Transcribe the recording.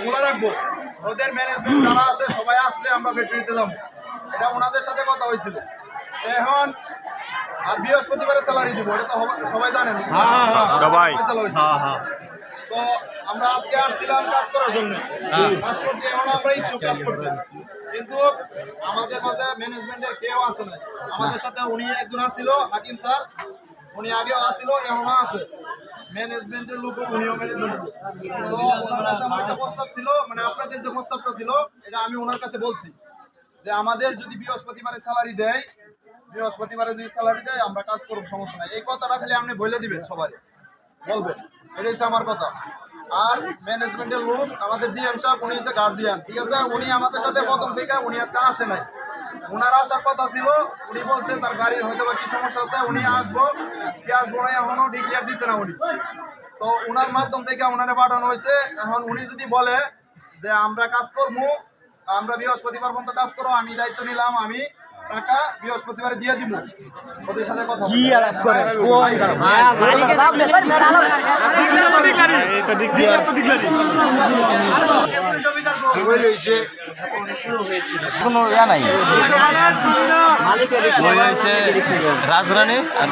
খোলা রাখবো। ওদের ম্যানেজমেন্ট যারা আছে সবাই আসলে আমরা ফ্যাক্টরিতে যাবো, এটা ওনাদের সাথে কথা হয়েছিল। এখন আর বৃহস্পতিবারে স্যালারি দিব, এটা তো সবাই জানেন সবাই। তো আমরা আজকে আসছিলাম কাজ করার জন্য, কাজ করতে এখন আমরা ইচ্ছুক কাজ করতে, কিন্তু আমাদের মাঝে ম্যানেজমেন্টের কেউ আসে না। আমাদের সাথে উনি একজন আসছিল, হাকিম স্যার, উনি আগেও আসছিল, এখনো আছে ম্যানেজমেন্টের লোক, উনিও ম্যানেজমেন্টের লোক। তো ওনার কাছে আমার একটা প্রস্তাব ছিল, মানে আপনাদের যে প্রস্তাবটা ছিল এটা আমি ওনার কাছে বলছি যে আমাদের যদি বৃহস্পতিবারে স্যালারি দেয়, বৃহস্পতিবারে যদি স্যালারি দেয় আমরা কাজ করব, সমস্যা নাই। এই কথাটা খালি আপনি বলে দিবেন, সবাই বলবেন, এটাই হচ্ছে আমার কথা। আর ম্যানেজমেন্টের লোক আমাদের জিএম সাহেব, উনি হচ্ছে গার্জিয়ান, ঠিক আছে। উনি আমাদের সাথে প্রথম থেকে উনি আজকে আসে নাই, ওনার আসার কথা ছিল। উনি বলছে তার গাড়ির হয়তো বা কি সমস্যা আছে, উনি আসবো কি আসবো না এখনো ডিক্লেয়ার দিচ্ছে না উনি। তো ওনার মাধ্যম থেকে ওনারে পাঠানো হয়েছে। এখন উনি যদি বলে যে আমরা কাজ করবো, আমরা বৃহস্পতিবার পর্যন্ত কাজ করো, আমি দায়িত্ব নিলাম, আমি টাকা বৃহস্পতিবারে দিয়ে দিব। ওদের সাথে কথা রাজরানী আর